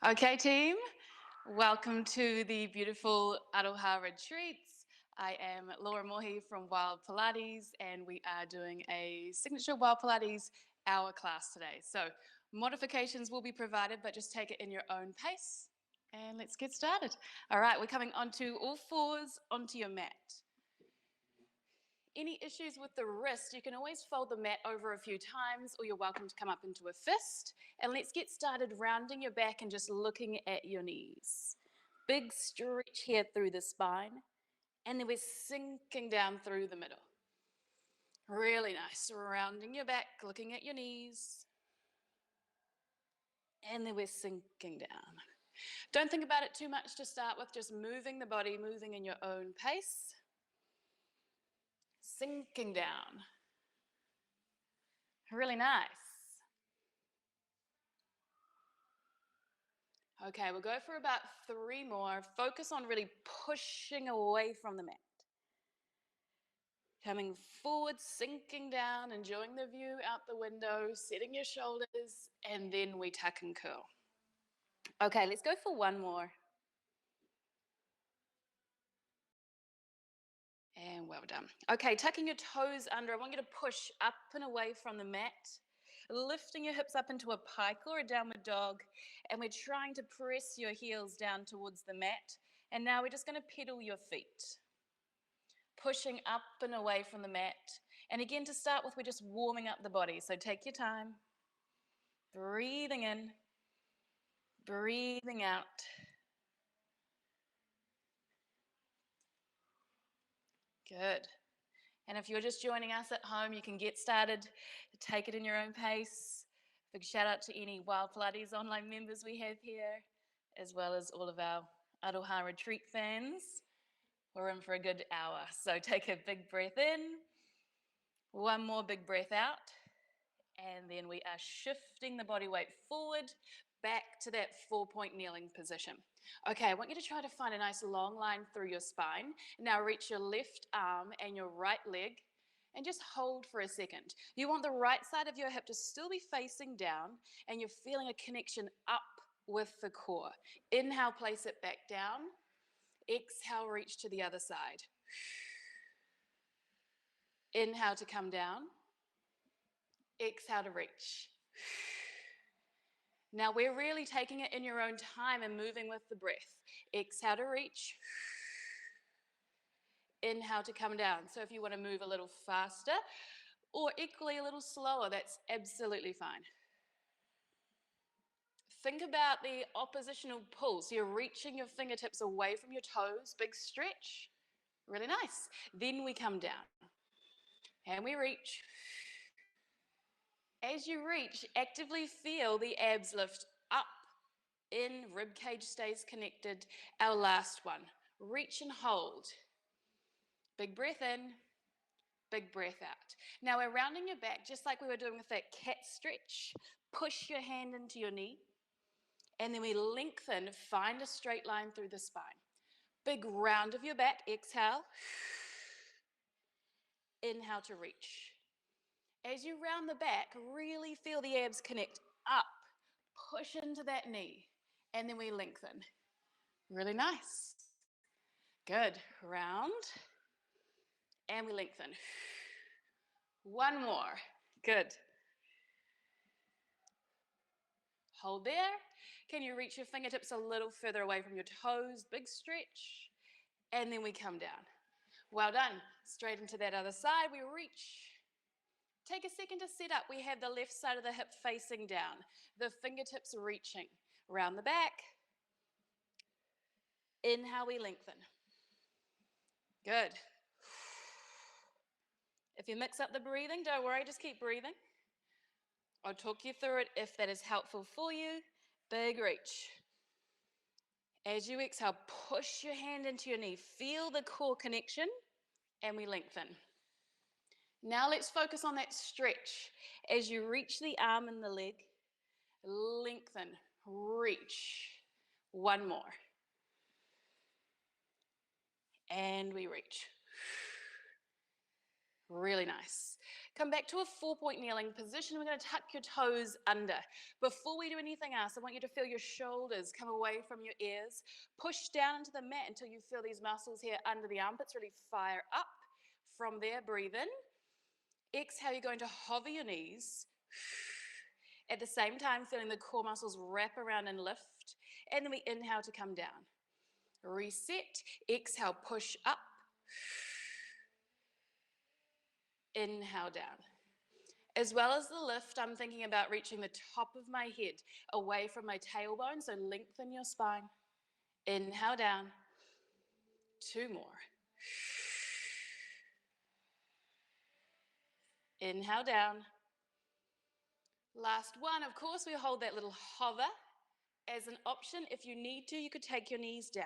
Okay, team, welcome to the beautiful Aro Ha retreats. I am Laura Mohi from Wild Pilates, and we are doing a signature Wild Pilates hour class today. So modifications will be provided, but just take it in your own pace. And let's get started. All right, we're coming onto all fours onto your mat. Any issues with the wrist, you can always fold the mat over a few times, or you're welcome to come up into a fist. And let's get started rounding your back and just looking at your knees. Big stretch here through the spine, and then we're sinking down through the middle. Really nice. Rounding your back, looking at your knees, and then we're sinking down. Don't think about it too much to start with, just moving the body, moving in your own pace. Sinking down. Really nice. Okay, we'll go for about 3 more. Focus on really pushing away from the mat. Coming forward, sinking down, enjoying the view out the window, setting your shoulders, and then we tuck and curl. Okay, let's go for 1 more. And well done. Okay, tucking your toes under. I want you to push up and away from the mat, lifting your hips up into a pike or a downward dog, and we're trying to press your heels down towards the mat. And now we're just going to pedal your feet, pushing up and away from the mat. And again, to start with, we're just warming up the body. So take your time, breathing in, breathing out. Good. And if you're just joining us at home, you can get started, take it in your own pace. Big shout out to any Wild Pilates online members we have here, as well as all of our Aro Ha retreat fans. We're in for a good hour. So take a big breath in, 1 more big breath out, and then we are shifting the body weight forward, back to that 4-point kneeling position. Okay, I want you to try to find a nice long line through your spine. Now reach your left arm and your right leg and just hold for a second. You want the right side of your hip to still be facing down, and you're feeling a connection up with the core. Inhale, place it back down. Exhale, reach to the other side. Inhale to come down. Exhale to reach. Now we're really taking it in your own time and moving with the breath. Exhale to reach. Inhale to come down. So if you want to move a little faster or equally a little slower, that's absolutely fine. Think about the oppositional pull. So you're reaching your fingertips away from your toes, big stretch. Really nice. Then we come down and we reach. As you reach, actively feel the abs lift up, in, rib cage stays connected. Our last one, reach and hold. Big breath in, big breath out. Now we're rounding your back just like we were doing with that cat stretch. Push your hand into your knee, and then we lengthen, find a straight line through the spine. Big round of your back, exhale. Inhale to reach. As you round the back, really feel the abs connect up. Push into that knee, and then we lengthen. Really nice. Good. Round, and we lengthen. 1 more. Good. Hold there. Can you reach your fingertips a little further away from your toes? Big stretch. And then we come down. Well done. Straight into that other side. We reach. Take a second to sit up. We have the left side of the hip facing down. The fingertips reaching. Round the back. Inhale, we lengthen. Good. If you mix up the breathing, don't worry, just keep breathing. I'll talk you through it if that is helpful for you. Big reach. As you exhale, push your hand into your knee. Feel the core connection, and we lengthen. Now let's focus on that stretch. As you reach the arm and the leg, lengthen, reach. 1 more. And we reach. Really nice. Come back to a 4-point kneeling position. We're going to tuck your toes under. Before we do anything else, I want you to feel your shoulders come away from your ears. Push down into the mat until you feel these muscles here under the armpits really fire up. From there, breathe in. Exhale, you're going to hover your knees. At the same time, feeling the core muscles wrap around and lift. And then we inhale to come down. Reset. Exhale, push up. Inhale down. As well as the lift, I'm thinking about reaching the top of my head away from my tailbone, so lengthen your spine. Inhale down. 2 more. Inhale down. Last one. Of course, we hold that little hover as an option. If you need to, you could take your knees down.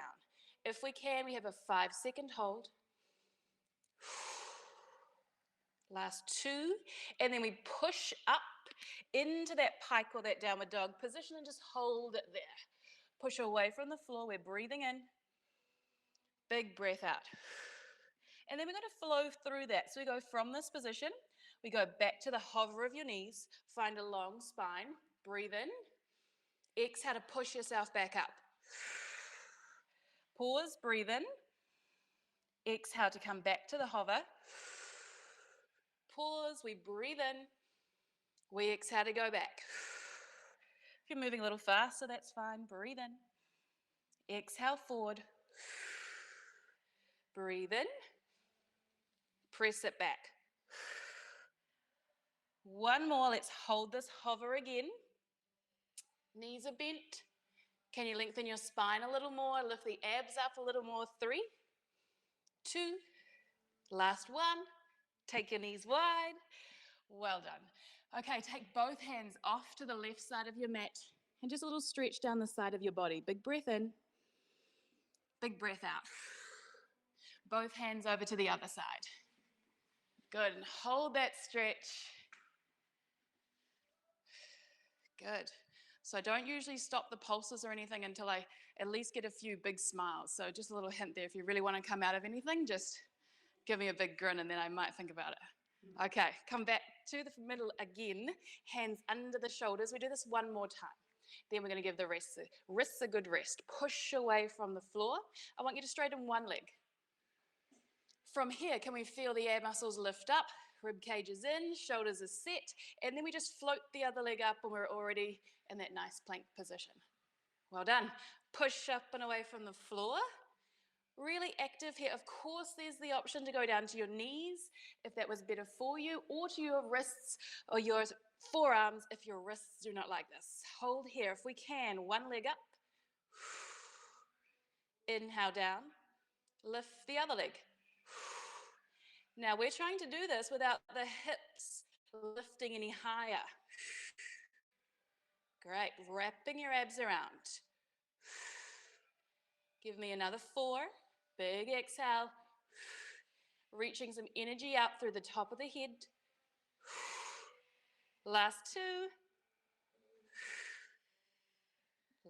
If we can, we have a 5-second hold. Last 2, and then we push up into that pike or that downward dog position and just hold it there. Push away from the floor. We're breathing in. Big breath out. And then we're going to flow through that. So we go from this position, we go back to the hover of your knees, find a long spine, breathe in. Exhale to push yourself back up. Pause, breathe in. Exhale to come back to the hover. Pause, we breathe in. We exhale to go back. If you're moving a little faster, that's fine. Breathe in. Exhale forward. Breathe in. Press it back. One more. Let's hold this hover again. Knees are bent. Can you lengthen your spine a little more? Lift the abs up a little more. 3, 2, last one. Take your knees wide. Well done. Okay, take both hands off to the left side of your mat and just a little stretch down the side of your body. Big breath in. Big breath out. Both hands over to the other side. Good, and hold that stretch. Good. So I don't usually stop the pulses or anything until I at least get a few big smiles. So just a little hint there, if you really want to come out of anything, just give me a big grin and then I might think about it. Okay, come back to the middle again, hands under the shoulders. We do this one more time. Then we're going to give the wrists a good rest. Push away from the floor. I want you to straighten one leg. From here, can we feel the ab muscles lift up? Rib cage is in, shoulders are set, and then we just float the other leg up and we're already in that nice plank position. Well done. Push up and away from the floor. Really active here. Of course, there's the option to go down to your knees if that was better for you, or to your wrists or your forearms if your wrists do not like this. Hold here if we can. One leg up. Inhale down. Lift the other leg. Now we're trying to do this without the hips lifting any higher. Great, wrapping your abs around. Give me another 4. Big exhale. Reaching some energy out through the top of the head. Last 2.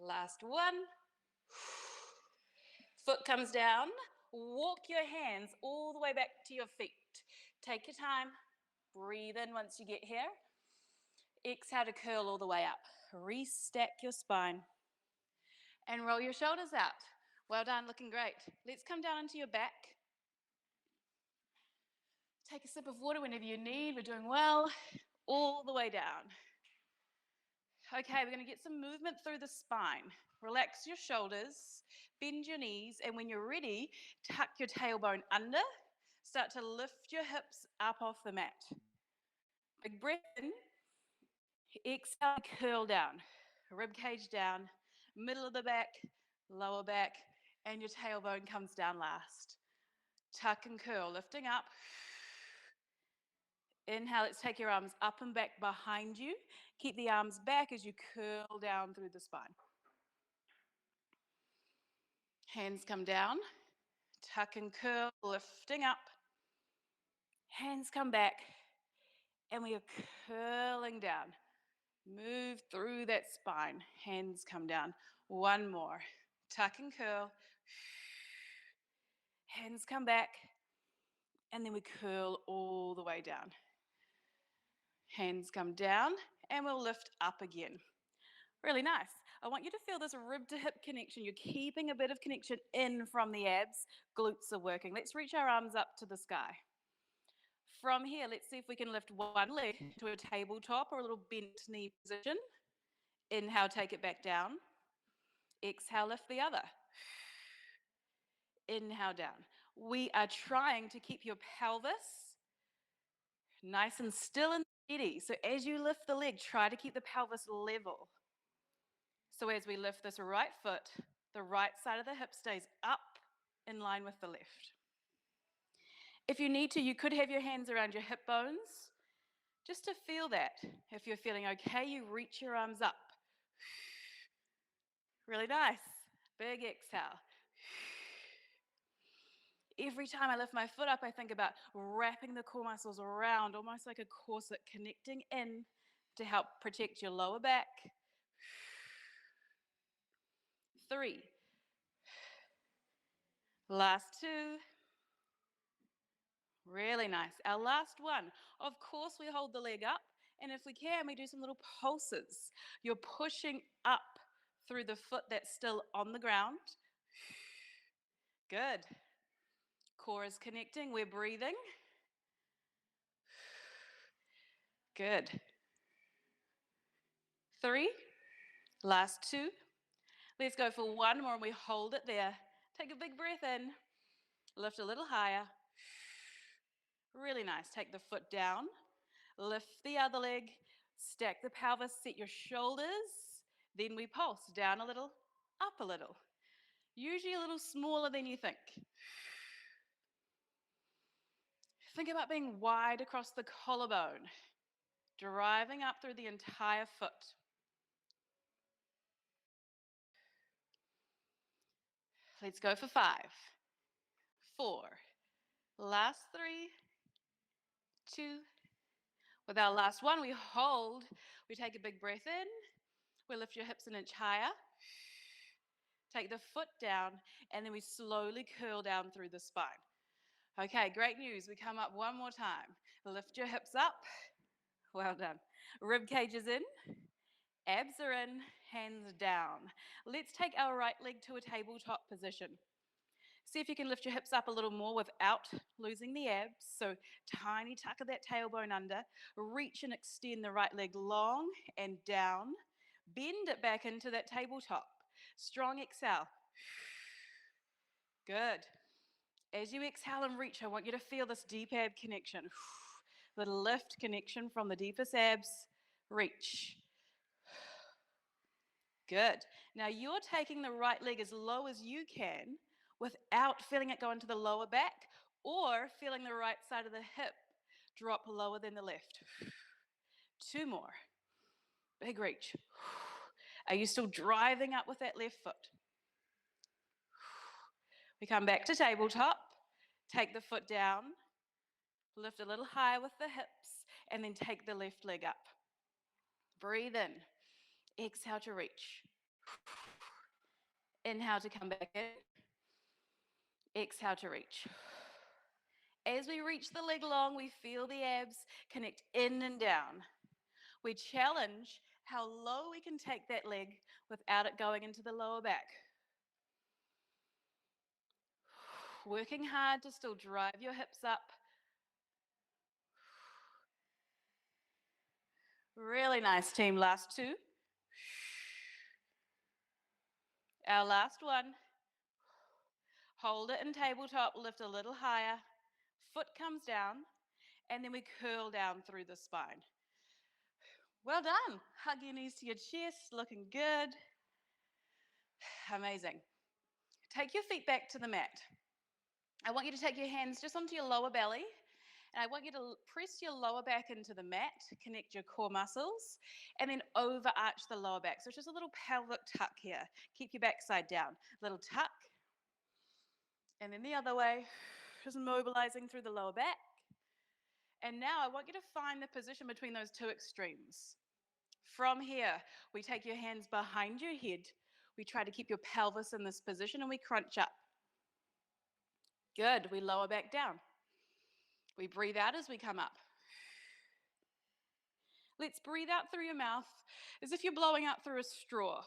Last 1. Foot comes down. Walk your hands all the way back to your feet. Take your time. Breathe in once you get here. Exhale to curl all the way up. Restack your spine. And roll your shoulders out. Well done, looking great. Let's come down into your back. Take a sip of water whenever you need. We're doing well. All the way down. Okay, we're going to get some movement through the spine. Relax your shoulders, bend your knees, and when you're ready, tuck your tailbone under. Start to lift your hips up off the mat. Big breath in. Exhale, curl down. Rib cage down, middle of the back, lower back, and your tailbone comes down last. Tuck and curl, lifting up. Inhale, let's take your arms up and back behind you. Keep the arms back as you curl down through the spine. Hands come down. Tuck and curl, lifting up. Hands come back. And we are curling down. Move through that spine. Hands come down. One more. Tuck and curl. Hands come back. And then we curl all the way down. Hands come down, and we'll lift up again. Really nice. I want you to feel this rib to hip connection. You're keeping a bit of connection in from the abs. Glutes are working. Let's reach our arms up to the sky. From here, let's see if we can lift one leg to a tabletop or a little bent knee position. Inhale, take it back down. Exhale, lift the other. Inhale down. We are trying to keep your pelvis nice and still and steady. So as you lift the leg, try to keep the pelvis level. So as we lift this right foot, the right side of the hip stays up in line with the left. If you need to, you could have your hands around your hip bones just to feel that. If you're feeling okay, you reach your arms up. Really nice. Big exhale. Every time I lift my foot up, I think about wrapping the core muscles around, almost like a corset, connecting in to help protect your lower back. 3. Last 2. Really nice. Our last one. Of course, we hold the leg up, and if we can, we do some little pulses. You're pushing up through the foot that's still on the ground. Good. Core is connecting. We're breathing. Good. 3. Last 2. Let's go for one more, and we hold it there. Take a big breath in. Lift a little higher. Really nice. Take the foot down. Lift the other leg. Stack the pelvis. Set your shoulders. Then we pulse down a little, up a little. Usually a little smaller than you think. Think about being wide across the collarbone, driving up through the entire foot. Let's go for 5, 4. Last 3, 2. With our last one, we hold. We take a big breath in. We lift your hips an inch higher. Take the foot down, and then we slowly curl down through the spine. Okay, great news. We come up one more time. Lift your hips up. Well done. Rib cage is in. Abs are in, hands down. Let's take our right leg to a tabletop position. See if you can lift your hips up a little more without losing the abs. So tiny tuck of that tailbone under. Reach and extend the right leg long and down. Bend it back into that tabletop. Strong exhale. Good. As you exhale and reach, I want you to feel this deep ab connection. The lift connection from the deepest abs. Reach. Good. Now you're taking the right leg as low as you can without feeling it go into the lower back or feeling the right side of the hip drop lower than the left. 2 more. Big reach. Are you still driving up with that left foot? We come back to tabletop. Take the foot down. Lift a little higher with the hips and then take the left leg up. Breathe in. Exhale to reach. Inhale to come back in. Exhale to reach. As we reach the leg long, we feel the abs connect in and down. We challenge how low we can take that leg without it going into the lower back. Working hard to still drive your hips up. Really nice, team. Last 2. Our last one. Hold it in tabletop, lift a little higher. Foot comes down, and then we curl down through the spine. Well done. Hug your knees to your chest, looking good. Amazing. Take your feet back to the mat. I want you to take your hands just onto your lower belly, and I want you to press your lower back into the mat, connect your core muscles, and then overarch the lower back. So it's just a little pelvic tuck here. Keep your backside down. Little tuck, and then the other way, just mobilizing through the lower back. And now I want you to find the position between those 2 extremes. From here, we take your hands behind your head. We try to keep your pelvis in this position, and we crunch up. Good. We lower back down. We breathe out as we come up. Let's breathe out through your mouth as if you're blowing out through a straw.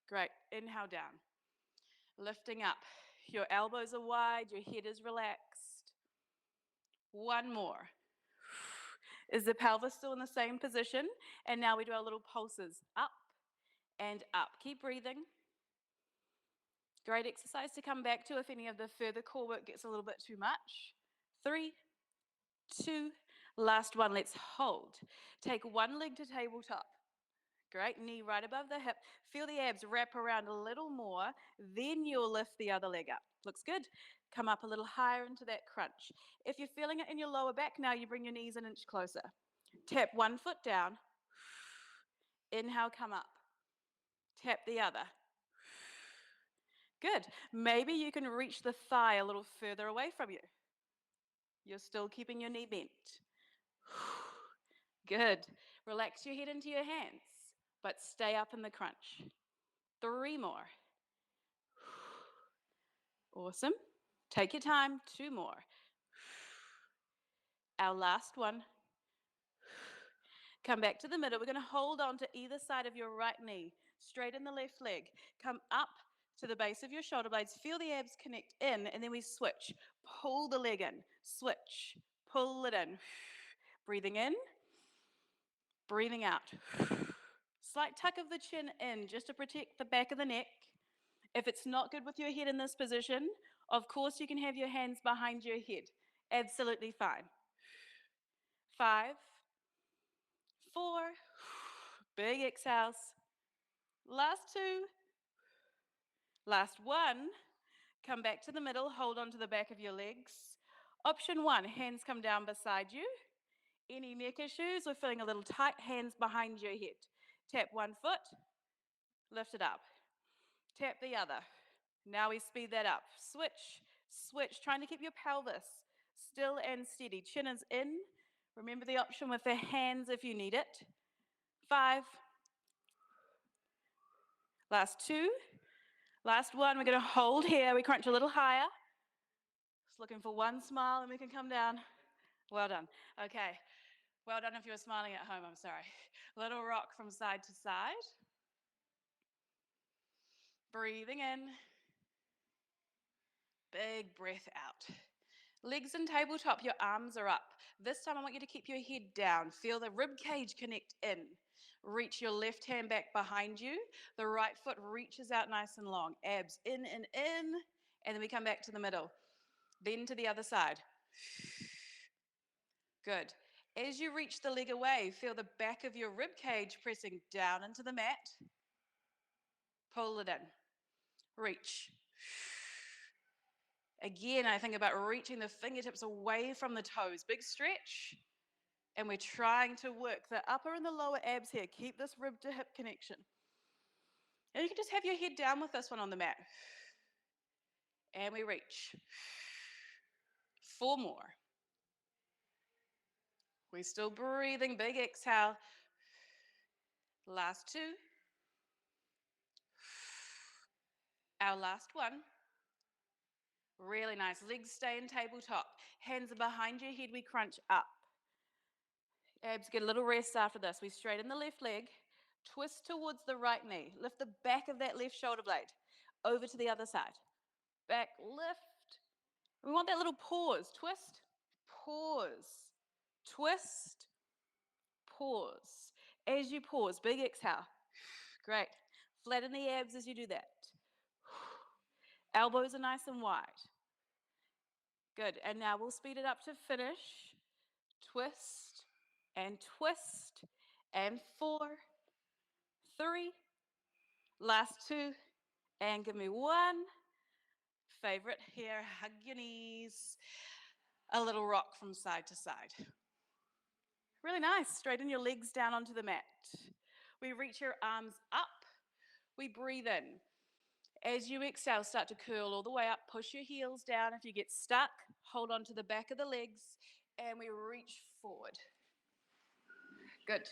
Great. Inhale down. Lifting up. Your elbows are wide, your head is relaxed. One more. Is the pelvis still in the same position? And now we do our little pulses up and up. Keep breathing. Great exercise to come back to if any of the further core work gets a little bit too much. 3, 2, last one. Let's hold. Take one leg to tabletop. Great, knee right above the hip. Feel the abs wrap around a little more, then you'll lift the other leg up. Looks good. Come up a little higher into that crunch. If you're feeling it in your lower back now, you bring your knees an inch closer. Tap one foot down. Inhale, come up. Tap the other. Good. Maybe you can reach the thigh a little further away from you. You're still keeping your knee bent. Good. Relax your head into your hands, but stay up in the crunch. 3 more. Awesome. Take your time. 2 more. Our last one. Come back to the middle. We're going to hold on to either side of your right knee. Straighten the left leg. Come up to the base of your shoulder blades. Feel the abs connect in, and then we switch. Pull the leg in. Switch. Pull it in. Breathing in. Breathing out. Slight tuck of the chin in just to protect the back of the neck. If it's not good with your head in this position, of course you can have your hands behind your head. Absolutely fine. 5, 4, big exhales. Last 2, last 1. Come back to the middle, hold on to the back of your legs. Option 1, hands come down beside you. Any neck issues or feeling a little tight, hands behind your head. Tap one foot, lift it up. Tap the other. Now we speed that up. Switch, switch, trying to keep your pelvis still and steady. Chin is in. Remember the option with the hands if you need it. 5. Last 2. Last 1. We're going to hold here. We crunch a little higher. Just looking for one smile and we can come down. Well done. Okay. Well done if you were smiling at home, I'm sorry. Little rock from side to side. Breathing in. Big breath out. Legs in tabletop, your arms are up. This time I want you to keep your head down. Feel the rib cage connect in. Reach your left hand back behind you. The right foot reaches out nice and long. Abs in and in. And then we come back to the middle. Then to the other side. Good. As you reach the leg away, feel the back of your rib cage pressing down into the mat. Pull it in. Reach. Again, I think about reaching the fingertips away from the toes. Big stretch. And we're trying to work the upper and the lower abs here. Keep this rib to hip connection. And you can just have your head down with this one on the mat. And we reach. 4 more. We're still breathing. Big exhale. Last 2. Our last one. Really nice. Legs stay in tabletop. Hands are behind your head. We crunch up. Abs get a little rest after this. We straighten the left leg. Twist towards the right knee. Lift the back of that left shoulder blade. Over to the other side. Back, lift. We want that little pause. Twist, pause. Twist, pause. As you pause, big exhale. Great. Flatten the abs as you do that. Elbows are nice and wide. Good. And now we'll speed it up to finish. Twist and twist. And 4, 3. Last 2. And give me 1. Favorite here. Hug your knees. A little rock from side to side. Really nice. Straighten your legs down onto the mat. We reach your arms up. We breathe in. As you exhale, start to curl all the way up. Push your heels down. If you get stuck, hold on to the back of the legs. And we reach forward. Good.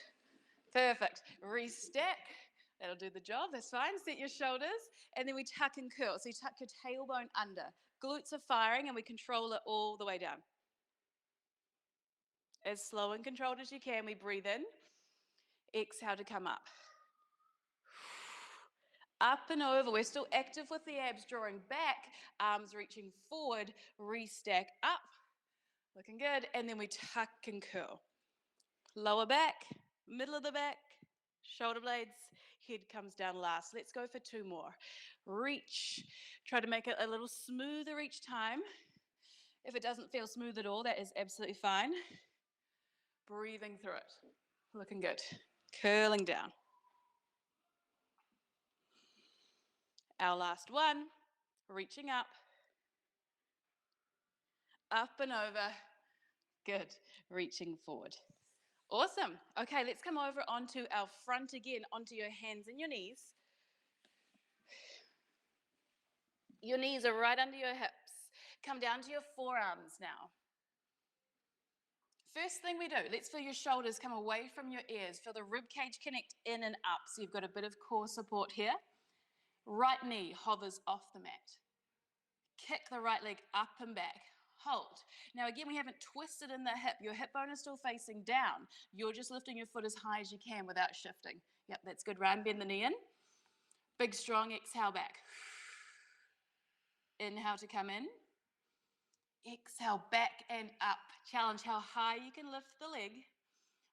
Perfect. Restep. That'll do the job. That's fine. Set your shoulders. And then we tuck and curl. So you tuck your tailbone under. Glutes are firing and we control it all the way down. As slow and controlled as you can, we breathe in. Exhale to come up. Up and over. We're still active with the abs, drawing back, arms reaching forward, restack up. Looking good. And then we tuck and curl. Lower back, middle of the back, shoulder blades, head comes down last. Let's go for 2 more. Reach. Try to make it a little smoother each time. If it doesn't feel smooth at all, that is absolutely fine. Breathing through it. Looking good. Curling down. Our last one. Reaching up. Up and over. Good. Reaching forward. Awesome. Okay, let's come over onto our front again, onto your hands and your knees. Your knees are right under your hips. Come down to your forearms now. First thing we do, let's feel your shoulders come away from your ears. Feel the rib cage connect in and up, so you've got a bit of core support here. Right knee hovers off the mat. Kick the right leg up and back. Hold. Now again, we haven't twisted in the hip. Your hip bone is still facing down. You're just lifting your foot as high as you can without shifting. Yep, that's good. Right, and bend the knee in. Big, strong exhale back. Inhale to come in. Exhale back and up. Challenge how high you can lift the leg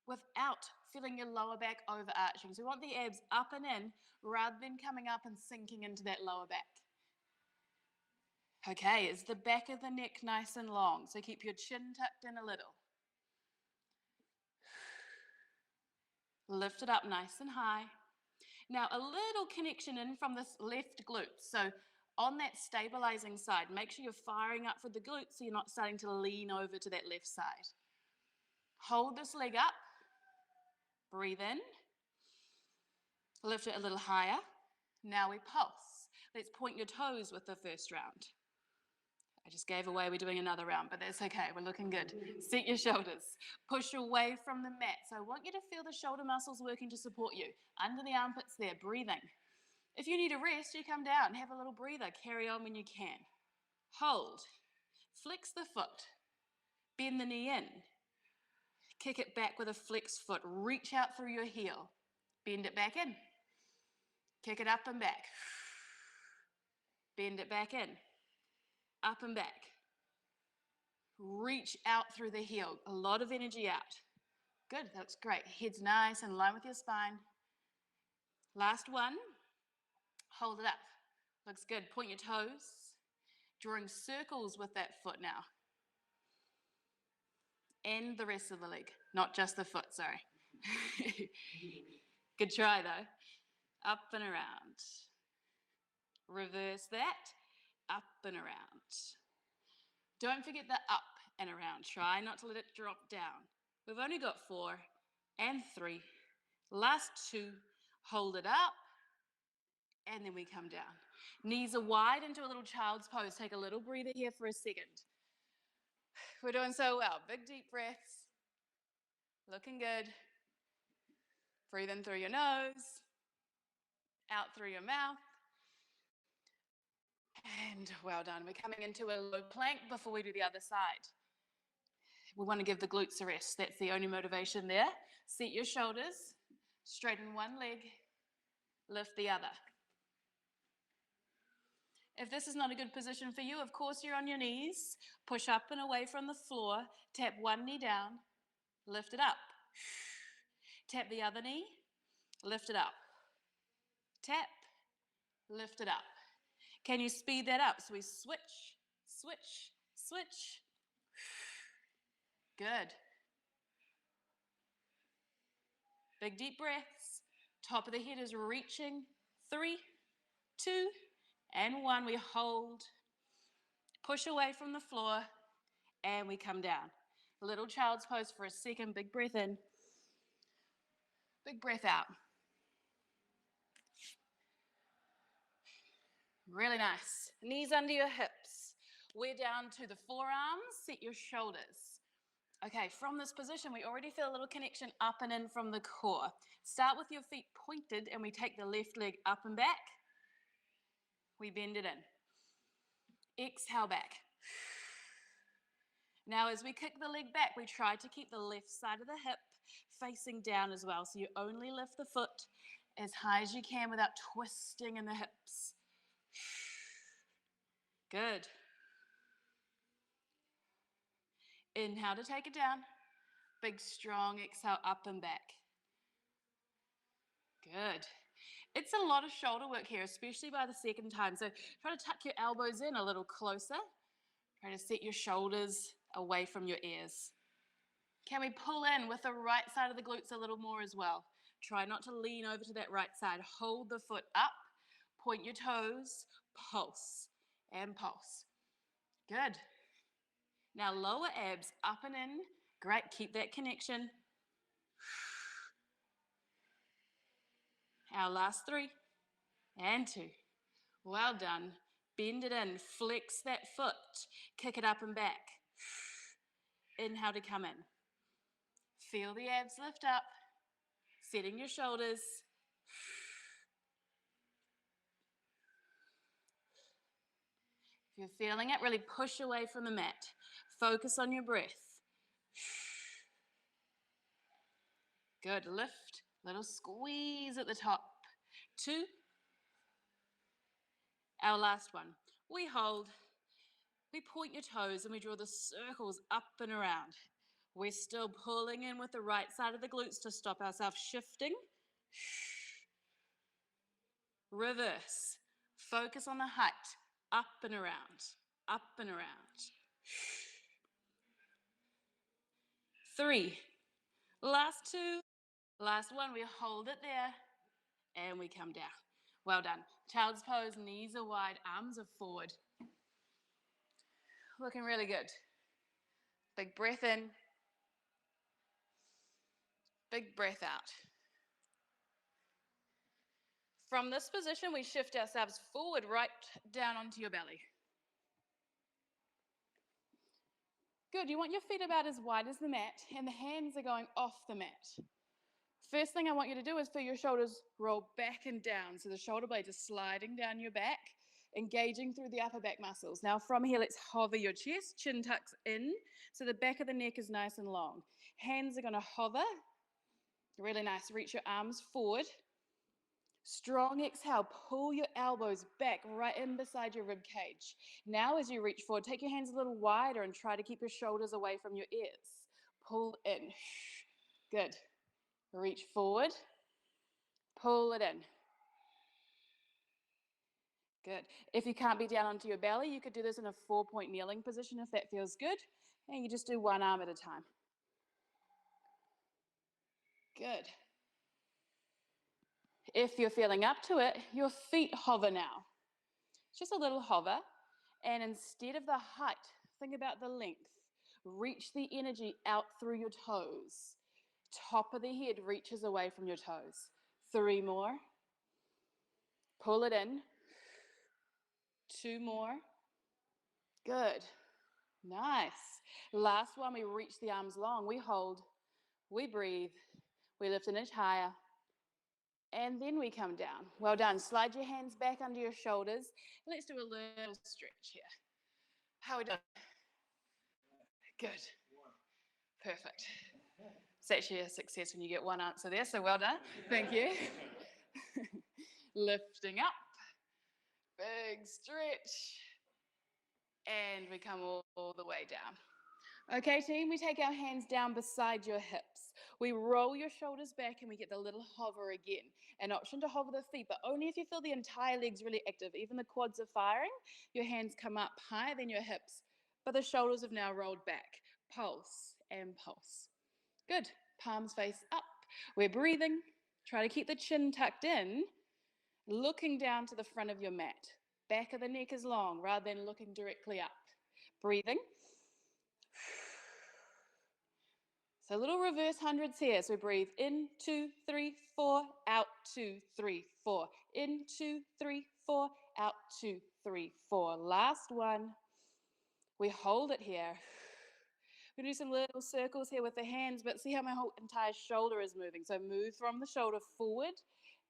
without feeling your lower back overarching. So we want the abs up and in rather than coming up and sinking into that lower back. Okay, is the back of the neck nice and long? So keep your chin tucked in a little. Lift it up nice and high. Now a little connection in from this left glute. So on that stabilizing side, make sure you're firing up for the glute so you're not starting to lean over to that left side. Hold this leg up. Breathe in. Lift it a little higher. Now we pulse. Let's point your toes with the first round. I just gave away we're doing another round, but that's okay. We're looking good. Set your shoulders. Push away from the mat. So I want you to feel the shoulder muscles working to support you. Under the armpits there, breathing. If you need a rest, you come down, have a little breather. Carry on when you can. Hold. Flex the foot. Bend the knee in. Kick it back with a flexed foot. Reach out through your heel. Bend it back in. Kick it up and back. Bend it back in. Up and back. Reach out through the heel. A lot of energy out. Good, that's great. Head's nice in line with your spine. Last one. Hold it up. Looks good. Point your toes. Drawing circles with that foot now. And the rest of the leg. Not just the foot, sorry. Good try though. Up and around. Reverse that. Up and around. Don't forget the up and around. Try not to let it drop down. We've only got 4 and 3. Last 2. Hold it up. And then we come down. Knees are wide into a little child's pose. Take a little breather here for a second. We're doing so well. Big deep breaths. Looking good. Breathe in through your nose. Out through your mouth. And well done. We're coming into a low plank before we do the other side. We want to give the glutes a rest. That's the only motivation there. Set your shoulders. Straighten one leg. Lift the other. If this is not a good position for you, of course you're on your knees. Push up and away from the floor. Tap one knee down. Lift it up. Tap the other knee. Lift it up. Tap. Lift it up. Can you speed that up? So we switch, switch, switch. Good. Big deep breaths. Top of the head is reaching. 3, 2, and 1. We hold. Push away from the floor. And we come down. Little child's pose for a second. Big breath in. Big breath out. Really nice. Knees under your hips. We're down to the forearms. Set your shoulders. Okay, from this position, we already feel a little connection up and in from the core. Start with your feet pointed and we take the left leg up and back. We bend it in. Exhale back. Now, as we kick the leg back, we try to keep the left side of the hip facing down as well. So you only lift the foot as high as you can without twisting in the hips. Good. Inhale to take it down. Big, strong exhale, up and back. Good. It's a lot of shoulder work here, especially by the second time. So try to tuck your elbows in a little closer. Try to set your shoulders away from your ears. Can we pull in with the right side of the glutes a little more as well? Try not to lean over to that right side. Hold the foot up, point your toes, pulse, and pulse. Good. Now lower abs up and in. Great, keep that connection. Our last 3 and 2. Well done. Bend it in, flex that foot, kick it up and back. Inhale to come in. Feel the abs lift up, setting your shoulders. If you're feeling it, really push away from the mat. Focus on your breath. Good, lift, little squeeze at the top. 2. Our last one. We hold, we point your toes and we draw the circles up and around. We're still pulling in with the right side of the glutes to stop ourselves shifting. Reverse. Focus on the height. Up and around. Up and around. 3. Last 2. Last one. We hold it there. And we come down. Well done. Child's pose. Knees are wide. Arms are forward. Looking really good. Big breath in. Big breath out. From this position, we shift ourselves forward, right down onto your belly. Good, you want your feet about as wide as the mat, and the hands are going off the mat. First thing I want you to do is feel your shoulders roll back and down, so the shoulder blades are sliding down your back, engaging through the upper back muscles. Now from here, let's hover your chest, chin tucks in, so the back of the neck is nice and long. Hands are gonna hover, really nice, reach your arms forward. Strong exhale, pull your elbows back right in beside your rib cage. Now as you reach forward, take your hands a little wider and try to keep your shoulders away from your ears. Pull in. Good. Reach forward. Pull it in. Good. If you can't be down onto your belly, you could do this in a 4-point kneeling position if that feels good. And you just do one arm at a time. Good. If you're feeling up to it, your feet hover now. Just a little hover, and instead of the height, think about the length. Reach the energy out through your toes. Top of the head reaches away from your toes. 3 more. Pull it in. 2 more. Good. Nice. Last one, we reach the arms long. We hold, we breathe, we lift an inch higher, and then we come down. Well done. Slide your hands back under your shoulders. Let's do a little stretch here. How are we doing? Good. Perfect. It's actually a success when you get one answer there, so well done. Thank you. Lifting up. Big stretch. And we come all the way down. Okay, team, we take our hands down beside your hips. We roll your shoulders back and we get the little hover again. An option to hover the feet, but only if you feel the entire leg's really active. Even the quads are firing. Your hands come up higher than your hips, but the shoulders have now rolled back. Pulse and pulse. Good. Palms face up. We're breathing. Try to keep the chin tucked in, looking down to the front of your mat. Back of the neck is long rather than looking directly up. Breathing. So little reverse hundreds here. So we breathe in, 2, 3, 4, out, 2, 3, 4. In, 2, 3, 4, out, 2, 3, 4. Last one. We hold it here. We do some little circles here with the hands, but see how my whole entire shoulder is moving. So move from the shoulder forward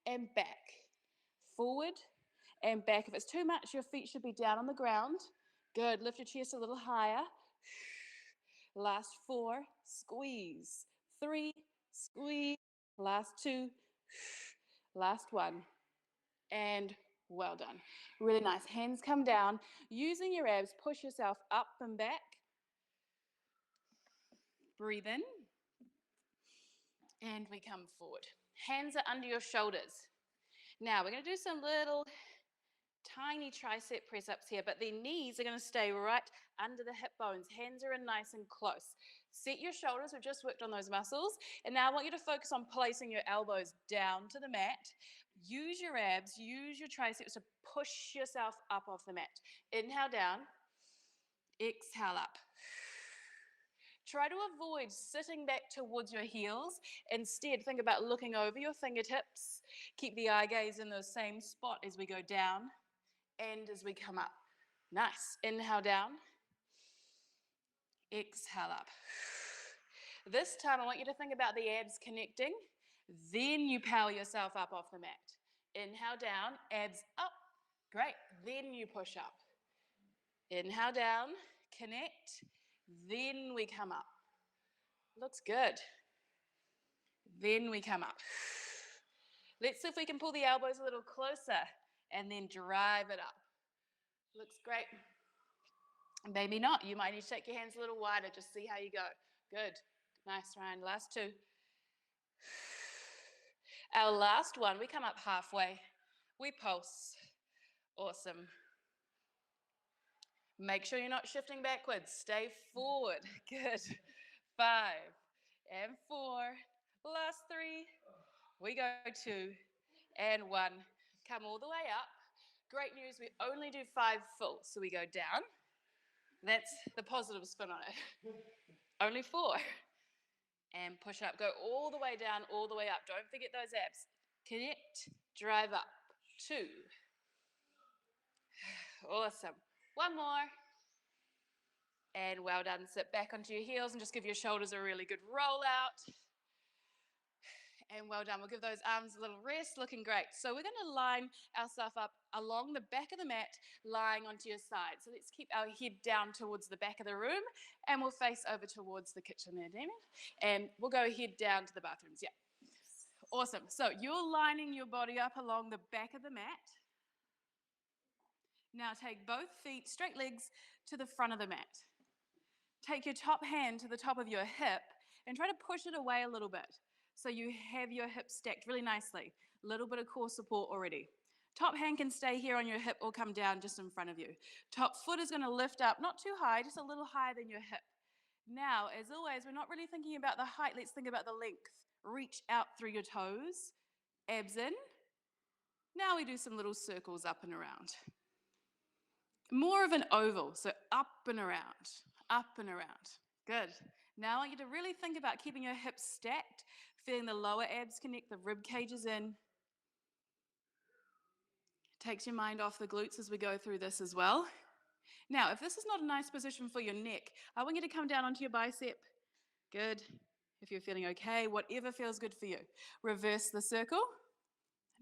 and back. Forward and back. If it's too much, your feet should be down on the ground. Good. Lift your chest a little higher. Last 4, squeeze. 3, squeeze. Last 2, last 1. And well done. Really nice. Hands come down. Using your abs, push yourself up and back. Breathe in. And we come forward. Hands are under your shoulders. Now we're going to do some little tiny tricep press ups here, but the knees are going to stay right under the hip bones. Hands are in nice and close. Set your shoulders. We've just worked on those muscles. And now I want you to focus on placing your elbows down to the mat. Use your abs, use your triceps to push yourself up off the mat. Inhale down, exhale up. Try to avoid sitting back towards your heels. Instead, think about looking over your fingertips. Keep the eye gaze in the same spot as we go down and as we come up. Nice. Inhale down. Exhale up. This time, I want you to think about the abs connecting. Then you power yourself up off the mat. Inhale down, abs up. Great. Then you push up. Inhale down, connect. Then we come up. Looks good. Then we come up. Let's see if we can pull the elbows a little closer and then drive it up. Looks great. Maybe not. You might need to take your hands a little wider. Just see how you go. Good. Nice, Ryan. Last 2. Our last one, we come up halfway. We pulse. Awesome. Make sure you're not shifting backwards. Stay forward. Good. 5 and 4. Last 3. We go 2 and 1. Come all the way up. Great news, we only do 5 full. So we go down. That's the positive spin on it. Only 4. And push up. Go all the way down, all the way up. Don't forget those abs. Connect, drive up. 2. Awesome. 1 more. And well done. Sit back onto your heels and just give your shoulders a really good roll out. And well done. We'll give those arms a little rest. Looking great. So we're going to line ourselves up along the back of the mat, lying onto your side. So let's keep our head down towards the back of the room, and we'll face over towards the kitchen there, Damien. And we'll go head down to the bathrooms. Yeah. Awesome. So you're lining your body up along the back of the mat. Now take both feet, straight legs, to the front of the mat. Take your top hand to the top of your hip and try to push it away a little bit. So you have your hips stacked really nicely. A little bit of core support already. Top hand can stay here on your hip or come down just in front of you. Top foot is going to lift up, not too high, just a little higher than your hip. Now, as always, we're not really thinking about the height. Let's think about the length. Reach out through your toes. Abs in. Now we do some little circles up and around. More of an oval, so up and around, up and around. Good. Now I want you to really think about keeping your hips stacked, feeling the lower abs connect, the rib cages in. Takes your mind off the glutes as we go through this as well. Now, if this is not a nice position for your neck, I want you to come down onto your bicep. Good. If you're feeling okay, whatever feels good for you. Reverse the circle.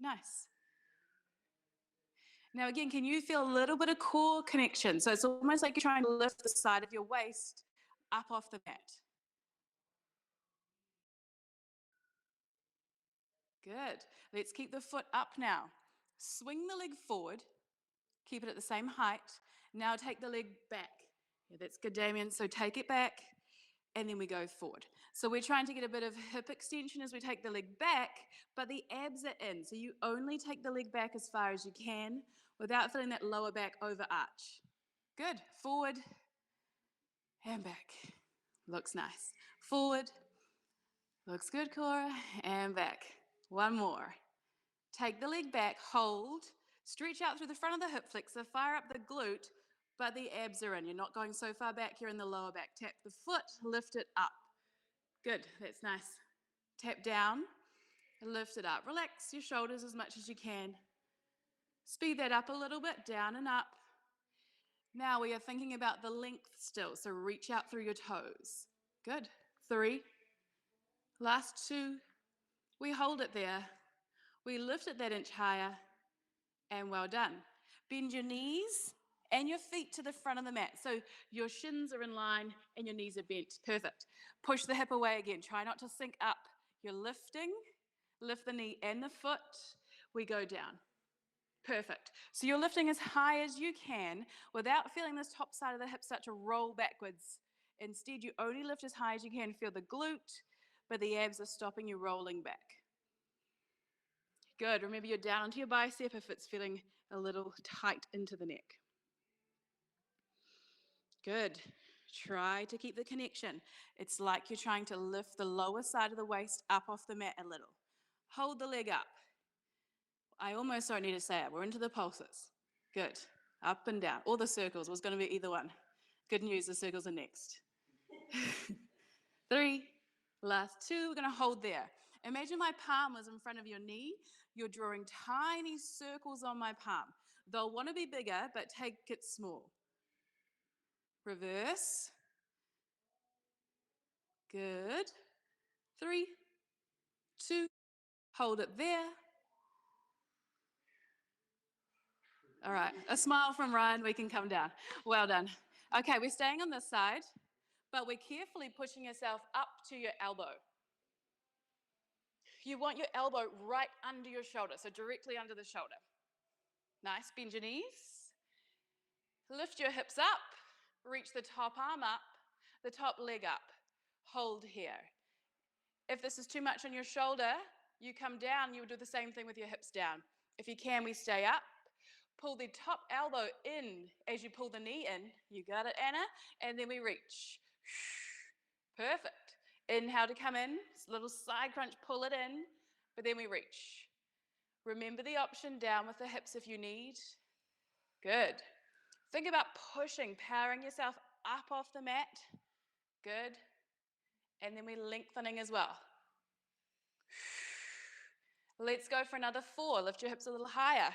Nice. Now again, can you feel a little bit of core connection? So it's almost like you're trying to lift the side of your waist up off the mat. Good. Let's keep the foot up now. Swing the leg forward. Keep it at the same height. Now take the leg back. Yeah, that's good, Damien. So take it back, and then we go forward. So we're trying to get a bit of hip extension as we take the leg back, but the abs are in. So you only take the leg back as far as you can without feeling that lower back overarch. Good. Forward and back. Looks nice. Forward. Looks good, Cora. And back. 1 more. Take the leg back, hold, stretch out through the front of the hip flexor, fire up the glute, but the abs are in. You're not going so far back here in the lower back. Tap the foot, lift it up. Good, that's nice. Tap down, lift it up. Relax your shoulders as much as you can. Speed that up a little bit, down and up. Now we are thinking about the length still, so reach out through your toes. Good. 3. Last 2. We hold it there. We lift it that inch higher, and well done. Bend your knees and your feet to the front of the mat. So your shins are in line and your knees are bent. Perfect. Push the hip away again. Try not to sink up. You're lifting. Lift the knee and the foot. We go down. Perfect. So you're lifting as high as you can without feeling this top side of the hip start to roll backwards. Instead, you only lift as high as you can. Feel the glute, but the abs are stopping you rolling back. Good. Remember, you're down onto your bicep if it's feeling a little tight into the neck. Good. Try to keep the connection. It's like you're trying to lift the lower side of the waist up off the mat a little. Hold the leg up. I almost don't need to say it. We're into the pulses. Good. Up and down. Or the circles. It was going to be either one. Good news, the circles are next. 3, last 2. We're going to hold there. Imagine my palm was in front of your knee. You're drawing tiny circles on my palm. They'll want to be bigger, but take it small. Reverse. Good. 3, 2. Hold it there. All right, a smile from Ryan, we can come down. Well done. Okay, we're staying on this side, but we're carefully pushing yourself up to your elbow. You want your elbow right under your shoulder, so directly under the shoulder. Nice, bend your knees. Lift your hips up, reach the top arm up, the top leg up. Hold here. If this is too much on your shoulder, you come down, you do the same thing with your hips down. If you can, we stay up. Pull the top elbow in as you pull the knee in. You got it, Anna? And then we reach. Perfect. Inhale to come in. Little side crunch, pull it in. But then we reach. Remember the option down with the hips if you need. Good. Think about pushing, powering yourself up off the mat. Good. And then we're lengthening as well. Let's go for another 4. Lift your hips a little higher.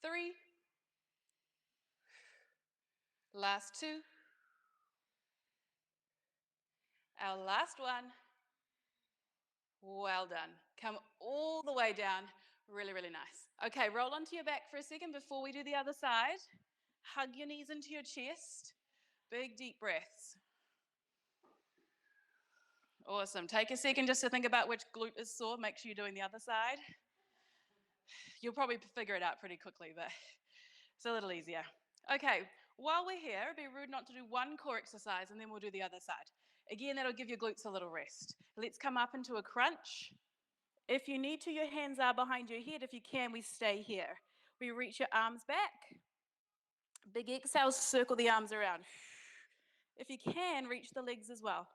3. Last 2. Our last one. Well done. Come all the way down. Really, really nice. Okay, roll onto your back for a second before we do the other side. Hug your knees into your chest. Big, deep breaths. Awesome. Take a second just to think about which glute is sore. Make sure you're doing the other side. You'll probably figure it out pretty quickly, but it's a little easier. Okay, while we're here, it'd be rude not to do one core exercise and then we'll do the other side. Again, that'll give your glutes a little rest. Let's come up into a crunch. If you need to, your hands are behind your head. If you can, we stay here. We reach your arms back. Big exhale, circle the arms around. If you can, reach the legs as well.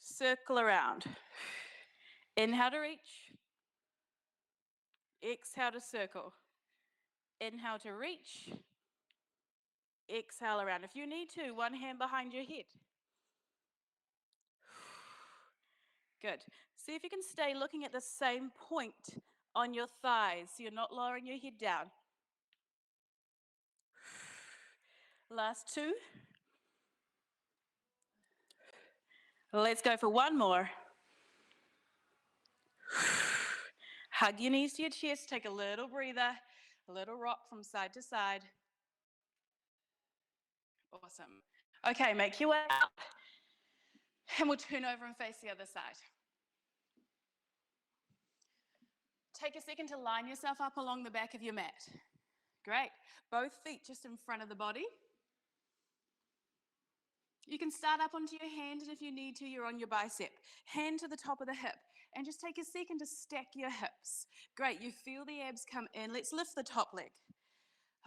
Circle around. Inhale to reach. Exhale to circle. Inhale to reach. Exhale around. If you need to, one hand behind your head. Good. See if you can stay looking at the same point on your thighs so you're not lowering your head down. Last 2. Let's go for one more. Hug your knees to your chest. Take a little breather, a little rock from side to side. Awesome. Okay, make your way up. And we'll turn over and face the other side. Take a second to line yourself up along the back of your mat. Great. Both feet just in front of the body. You can start up onto your hand, and if you need to, you're on your bicep. Hand to the top of the hip. And just take a second to stack your hips. Great, you feel the abs come in. Let's lift the top leg.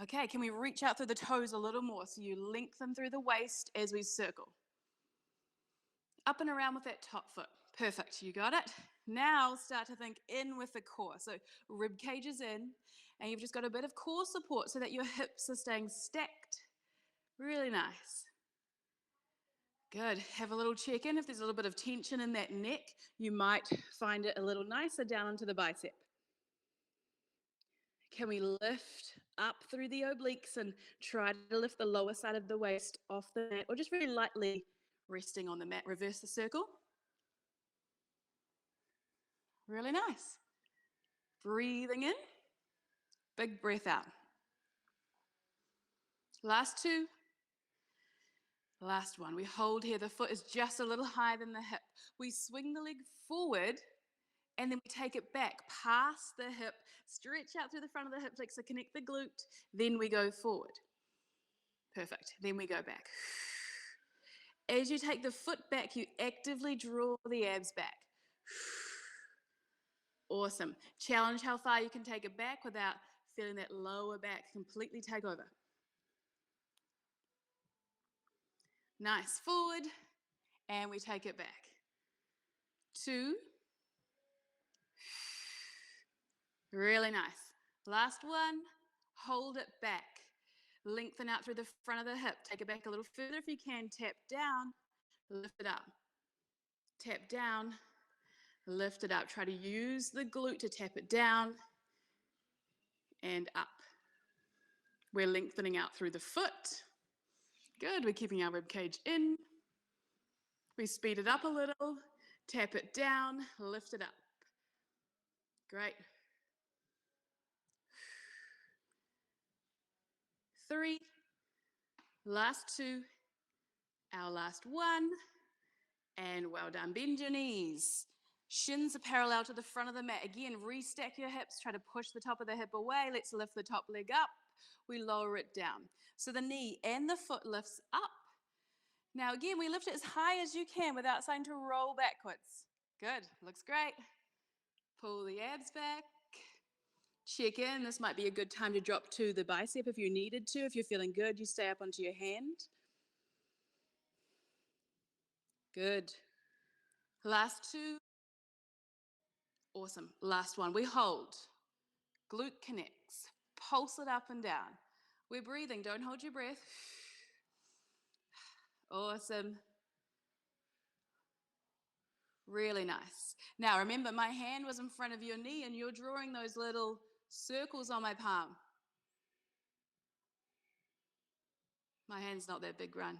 Okay, can we reach out through the toes a little more so you lengthen through the waist as we circle. Up and around with that top foot. Perfect, you got it. Now start to think in with the core. So rib cage is in, and you've just got a bit of core support so that your hips are staying stacked. Really nice. Good. Have a little check-in. If there's a little bit of tension in that neck, you might find it a little nicer down into the bicep. Can we lift up through the obliques and try to lift the lower side of the waist off the mat, or just really lightly resting on the mat? Reverse the circle. Really nice. Breathing in. Big breath out. Last two. Last one. We hold here. The foot is just a little higher than the hip. We swing the leg forward and then we take it back past the hip, stretch out through the front of the hip flexor, connect the glute, then we go forward. Perfect. Then we go back. As you take the foot back, you actively draw the abs back. Awesome. Challenge how far you can take it back without feeling that lower back completely take over. Nice. Forward, and we take it back. 2. Really nice. Last one. Hold it back. Lengthen out through the front of the hip. Take it back a little further if you can. Tap down. Lift it up. Tap down. Lift it up. Try to use the glute to tap it down and up. We're lengthening out through the foot. Good. We're keeping our rib cage in. We speed it up a little. Tap it down. Lift it up. Great. 3. Last 2. Our last 1. And well done. Bend your knees. Shins are parallel to the front of the mat. Again, restack your hips. Try to push the top of the hip away. Let's lift the top leg up. We lower it down. So the knee and the foot lifts up. Now again, we lift it as high as you can without starting to roll backwards. Good. Looks great. Pull the abs back. Check in. This might be a good time to drop to the bicep if you needed to. If you're feeling good, you stay up onto your hand. Good. Last 2. Awesome. Last one. We hold. Glute connects. Pulse it up and down. We're breathing. Don't hold your breath. Awesome. Really nice. Now remember, my hand was in front of your knee and you're drawing those little circles on my palm. My hand's not that big, Run.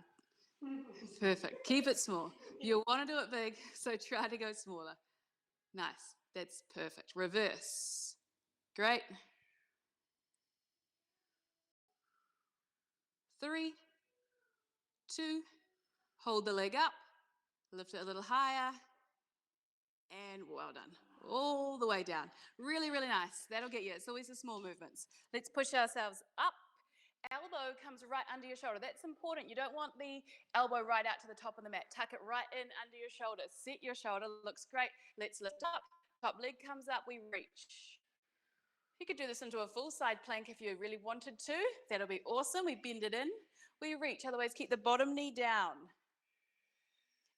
Perfect. Keep it small. You want to do it big, so try to go smaller. Nice. That's perfect. Reverse. Great. 3, 2, hold the leg up, lift it a little higher, and well done. All the way down. Really, really nice. That'll get you. It's always the small movements. Let's push ourselves up. Elbow comes right under your shoulder. That's important. You don't want the elbow right out to the top of the mat. Tuck it right in under your shoulder. Set your shoulder. Looks great. Let's lift up. Top leg comes up. We reach. You could do this into a full side plank if you really wanted to. That'll be awesome. We bend it in. We reach. Otherwise, keep the bottom knee down.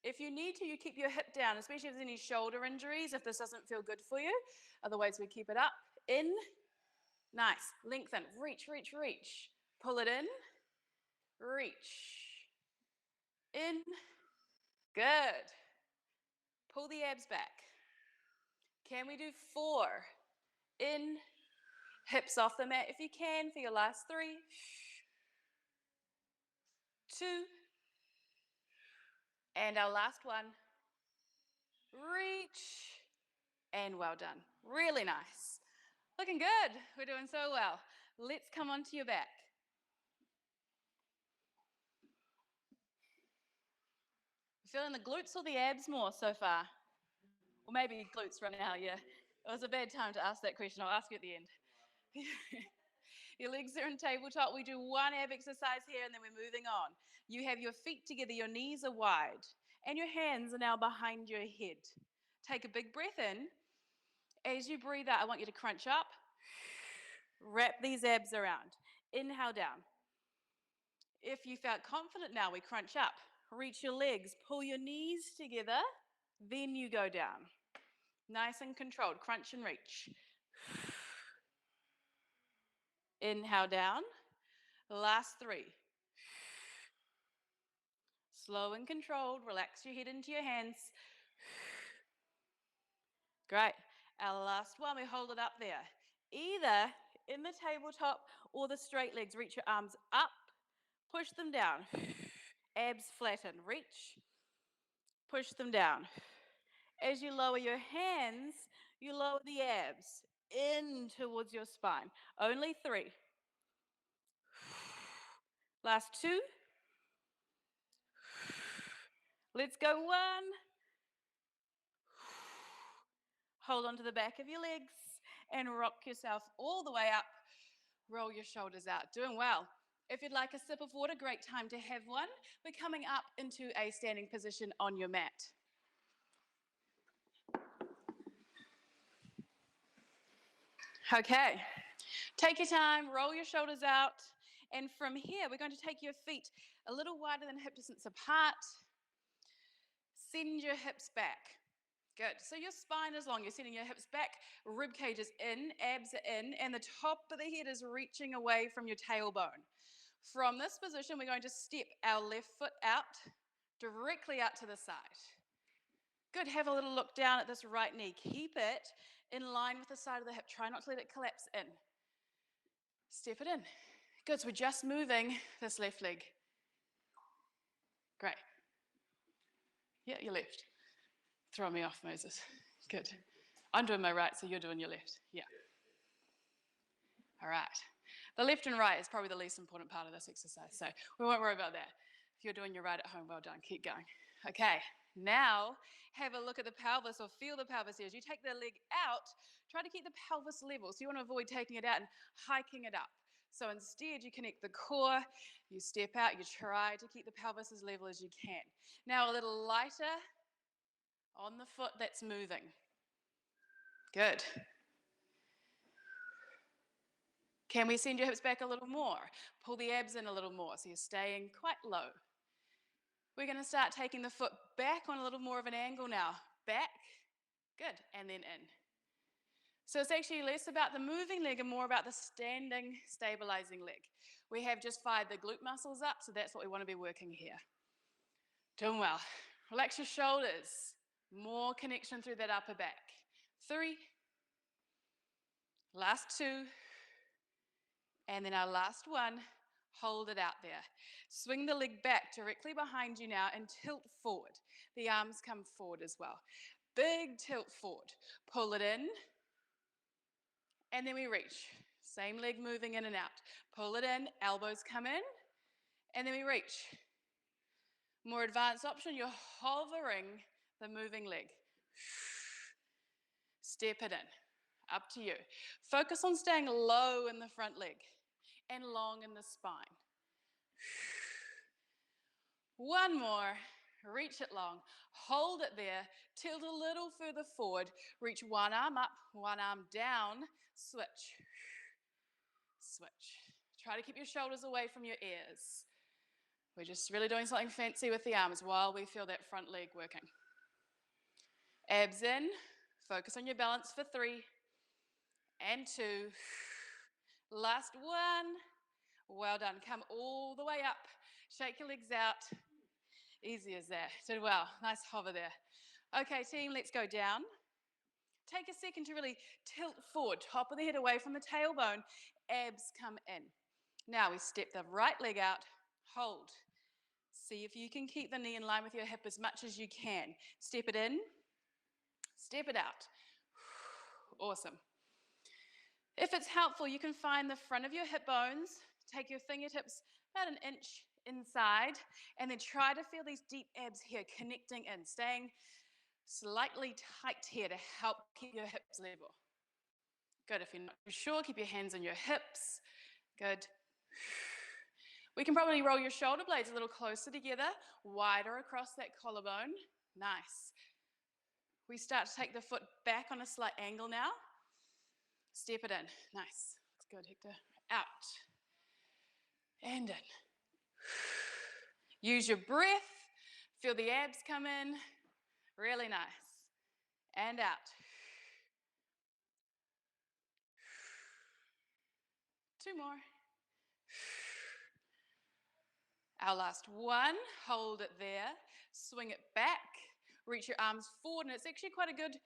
If you need to, you keep your hip down, especially if there's any shoulder injuries, if this doesn't feel good for you. Otherwise, we keep it up. In. Nice. Lengthen. Reach, reach, reach. Pull it in. Reach. In. Good. Pull the abs back. Can we do 4? In. Hips off the mat if you can for your last 3. 2. And our last one. Reach. And well done. Really nice. Looking good. We're doing so well. Let's come onto your back. Feeling the glutes or the abs more so far? Or maybe glutes right now, yeah. It was a bad time to ask that question. I'll ask you at the end. Your legs are in tabletop. We do one ab exercise here and then we're moving on. You have your feet together, your knees are wide, and your hands are now behind your head. Take a big breath in. As you breathe out, I want you to crunch up. Wrap these abs around. Inhale down. If you felt confident now, we crunch up. Reach your legs, pull your knees together, then you go down. Nice and controlled. Crunch and reach. Inhale down. Last 3. Slow and controlled. Relax your head into your hands. Great. Our last one, we hold it up there. Either in the tabletop or the straight legs. Reach your arms up. Push them down. Abs flatten. Reach. Push them down. As you lower your hands, you lower the abs. in towards your spine. Only 3. Last 2. Let's go 1. Hold on to the back of your legs and rock yourself all the way up. Roll your shoulders out. Doing well. If you'd like a sip of water, great time to have one. We're coming up into a standing position on your mat. Okay, take your time, roll your shoulders out, and from here we're going to take your feet a little wider than hip distance apart. Send your hips back. Good. So your spine is long. You're sending your hips back, rib cage is in, abs are in, and the top of the head is reaching away from your tailbone. From this position, we're going to step our left foot out, directly out to the side. Good. Have a little look down at this right knee. Keep it in line with the side of the hip. Try not to let it collapse in. Step it in. Good. So we're just moving this left leg. Great. Yeah, your left. Throw me off, Moses. Good. I'm doing my right, so you're doing your left. Yeah. All right. The left and right is probably the least important part of this exercise, so we won't worry about that. If you're doing your right at home, well done. Keep going. Okay. Now, have a look at the pelvis or feel the pelvis here. As you take the leg out, try to keep the pelvis level. So you want to avoid taking it out and hiking it up. So instead, you connect the core, you step out, you try to keep the pelvis as level as you can. Now, a little lighter on the foot that's moving. Good. Can we send your hips back a little more? Pull the abs in a little more so you're staying quite low. We're going to start taking the foot back on a little more of an angle now. Back. Good. And then in. So it's actually less about the moving leg and more about the standing, stabilizing leg. We have just fired the glute muscles up, so that's what we want to be working here. Doing well. Relax your shoulders. More connection through that upper back. 3. Last 2. And then our last 1. Hold it out there. Swing the leg back directly behind you now and tilt forward. The arms come forward as well. Big tilt forward. Pull it in. And then we reach. Same leg moving in and out. Pull it in. Elbows come in. And then we reach. More advanced option, you're hovering the moving leg. Step it in. Up to you. Focus on staying low in the front leg and long in the spine. 1 more. Reach it long. Hold it there. Tilt a little further forward. Reach one arm up, one arm down. Switch. Switch. Try to keep your shoulders away from your ears. We're just really doing something fancy with the arms while we feel that front leg working. Abs in. Focus on your balance for 3 and 2. Last 1. Well done. Come all the way up. Shake your legs out. Easy as that. Did well. Nice hover there. Okay, team, let's go down. Take a second to really tilt forward. Top of the head away from the tailbone. Abs come in. Now we step the right leg out. Hold. See if you can keep the knee in line with your hip as much as you can. Step it in. Step it out. Awesome. If it's helpful, you can find the front of your hip bones. Take your fingertips about an inch inside, and then try to feel these deep abs here connecting in, staying slightly tight here to help keep your hips level. Good. If you're not too sure, keep your hands on your hips. Good. We can probably roll your shoulder blades a little closer together, wider across that collarbone. Nice. We start to take the foot back on a slight angle now. Step it in. Nice. Looks good, Hector. Out. And in. Use your breath. Feel the abs come in. Really nice. And out. 2 more. Our last 1. Hold it there. Swing it back. Reach your arms forward, and it's actually quite a good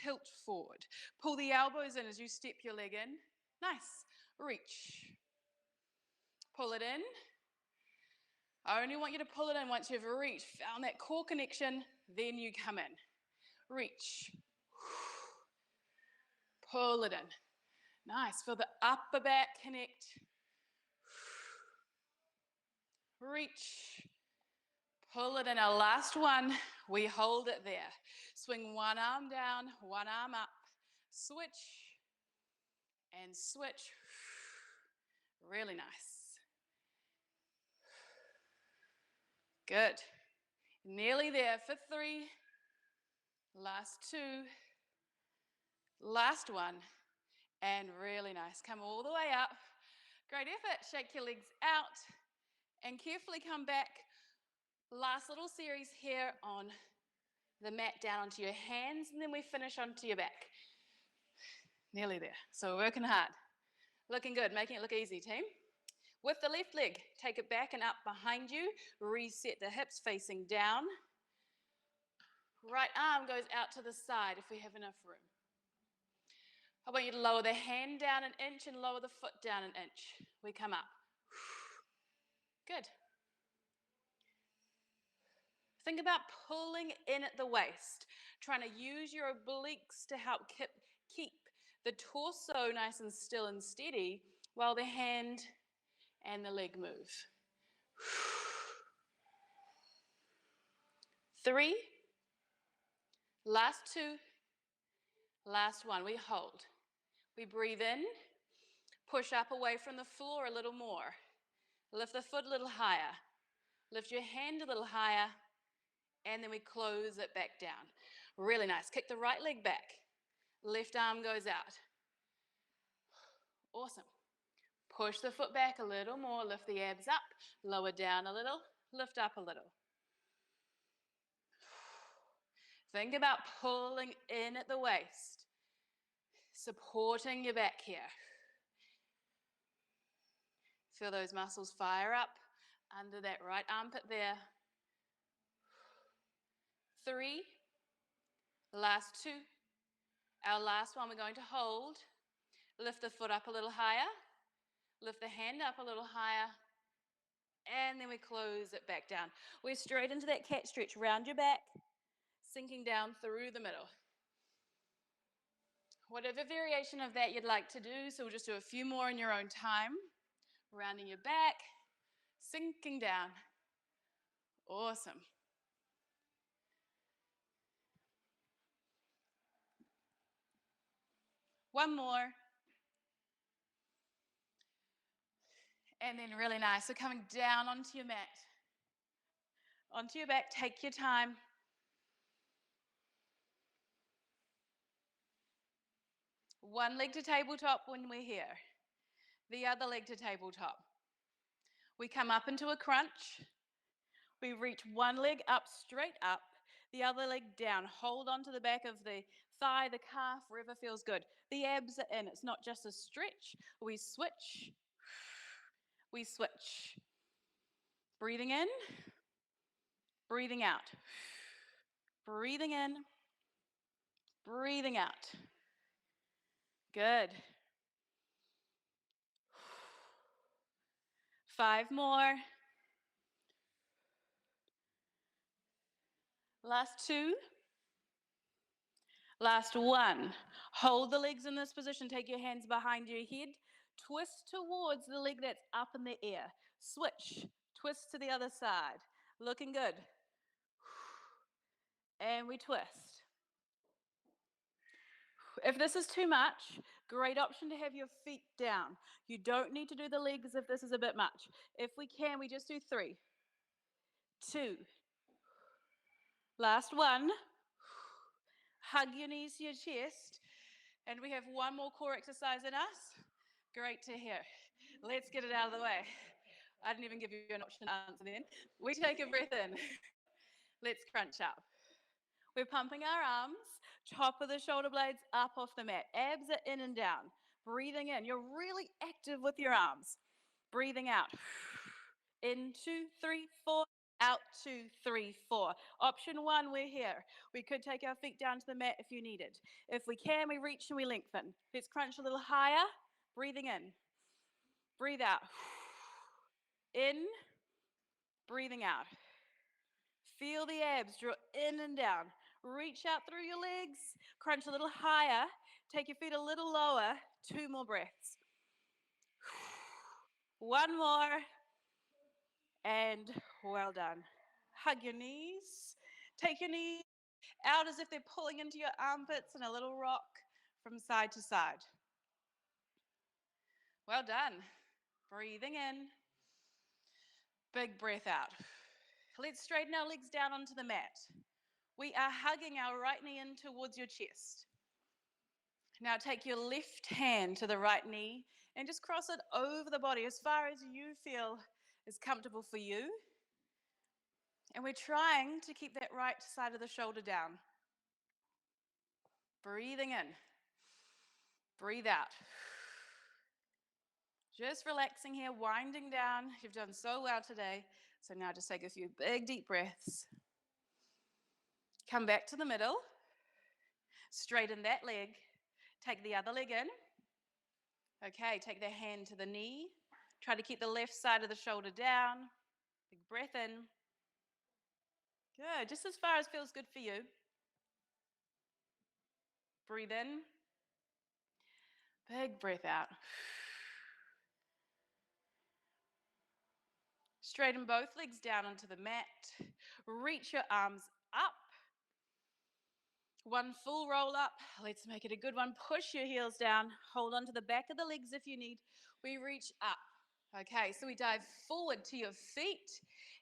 tilt forward. Pull the elbows in as you step your leg in. Nice. Reach. Pull it in. I only want you to pull it in once you've reached, found that core connection, then you come in. Reach. Pull it in. Nice. Feel the upper back connect. Reach. Pull it in. Our last one, we hold it there. Swing one arm down, one arm up. Switch and switch. Really nice. Good. Nearly there for 3. Last 2. Last one. And really nice. Come all the way up. Great effort. Shake your legs out and carefully come back. Last little series here on the mat, down onto your hands, and then we finish onto your back. Nearly there. So we're working hard. Looking good, making it look easy, team. With the left leg, take it back and up behind you. Reset the hips facing down. Right arm goes out to the side if we have enough room. I want you to lower the hand down an inch and lower the foot down an inch. We come up. Good. Think about pulling in at the waist, trying to use your obliques to help keep the torso nice and still and steady while the hand and the leg move. 3. Last 2. Last 1. We hold. We breathe in. Push up away from the floor a little more. Lift the foot a little higher. Lift your hand a little higher. And then we close it back down. Really nice. Kick the right leg back. Left arm goes out. Awesome. Push the foot back a little more. Lift the abs up. Lower down a little. Lift up a little. Think about pulling in at the waist. Supporting your back here. Feel those muscles fire up under that right armpit there. 3. Last 2. Our last one we're going to hold. Lift the foot up a little higher. Lift the hand up a little higher. And then we close it back down. We're straight into that cat stretch. Round your back, sinking down through the middle. Whatever variation of that you'd like to do, so we'll just do a few more in your own time. Rounding your back, sinking down. Awesome. One more. And then really nice. So coming down onto your mat. Onto your back, take your time. One leg to tabletop when we're here. The other leg to tabletop. We come up into a crunch. We reach one leg up, straight up. The other leg down. Hold onto the back of the thigh, the calf, wherever feels good. The abs are in. It's not just a stretch. We switch. We switch. Breathing in. Breathing out. Breathing in. Breathing out. Good. 5 more. Last 2. Last 1. Hold the legs in this position. Take your hands behind your head. Twist towards the leg that's up in the air. Switch. Twist to the other side. Looking good. And we twist. If this is too much, great option to have your feet down. You don't need to do the legs if this is a bit much. If we can, we just do 3, 2. Last 1. Hug your knees to your chest. And we have one more core exercise in us. Great to hear. Let's get it out of the way. I didn't even give you an option to answer then. We take a breath in. Let's crunch up. We're pumping our arms, top of the shoulder blades up off the mat. Abs are in and down. Breathing in. You're really active with your arms. Breathing out. In, 2, 3, 4. Out, 2, 3, 4. Option 1, we're here. We could take our feet down to the mat if you needed. If we can, we reach and we lengthen. Let's crunch a little higher. Breathing in. Breathe out. In. Breathing out. Feel the abs draw in and down. Reach out through your legs. Crunch a little higher. Take your feet a little lower. 2 more breaths. One more. And well done. Hug your knees. Take your knees out as if they're pulling into your armpits and a little rock from side to side. Well done. Breathing in. Big breath out. Let's straighten our legs down onto the mat. We are hugging our right knee in towards your chest. Now take your left hand to the right knee and just cross it over the body as far as you feel is comfortable for you. And we're trying to keep that right side of the shoulder down. Breathing in. Breathe out. Just relaxing here, winding down. You've done so well today. So now just take a few big deep breaths. Come back to the middle. Straighten that leg. Take the other leg in. Okay, take the hand to the knee. Try to keep the left side of the shoulder down. Big breath in. Good, just as far as feels good for you. Breathe in. Big breath out. Straighten both legs down onto the mat. Reach your arms up. One full roll up. Let's make it a good one. Push your heels down. Hold on to the back of the legs if you need. We reach up. Okay, so we dive forward to your feet.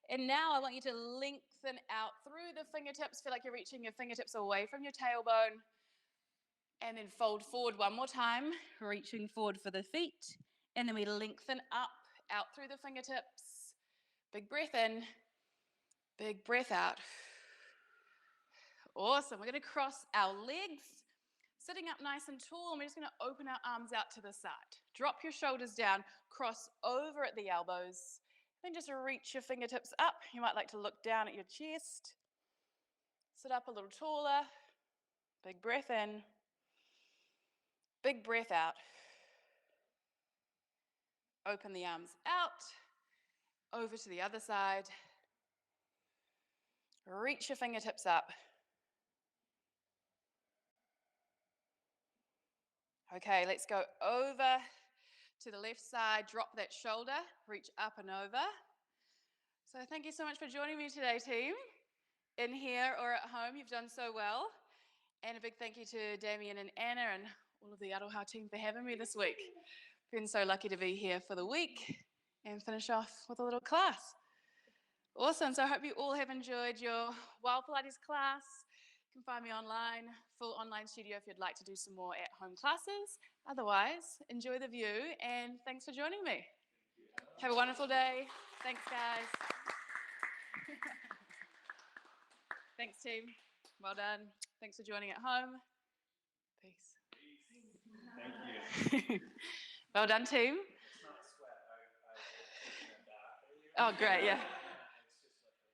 And now I want you to lengthen out through the fingertips. Feel like you're reaching your fingertips away from your tailbone. And then fold forward one more time, reaching forward for the feet. And then we lengthen up, out through the fingertips. Big breath in, big breath out. Awesome. We're going to cross our legs, sitting up nice and tall, and we're just going to open our arms out to the side. Drop your shoulders down, cross over at the elbows, then just reach your fingertips up. You might like to look down at your chest. Sit up a little taller. Big breath in, big breath out. Open the arms out, over to the other side. Reach your fingertips up. Okay, let's go over to the left side. Drop that shoulder, reach up and over. So thank you so much for joining me today, team. In here or at home, you've done so well. And a big thank you to Damien and Anna and all of the Aro Ha team for having me this week. Been so lucky to be here for the week and finish off with a little class. Awesome, so I hope you all have enjoyed your Wild Pilates class. You can find me online, full online studio if you'd like to do some more at-home classes. Otherwise, enjoy the view and thanks for joining me. Have a wonderful day. Thanks, guys. Thanks, team. Well done. Thanks for joining at home. Peace. Thank you. Well done, team. It's not a sweat. I oh, great, yeah.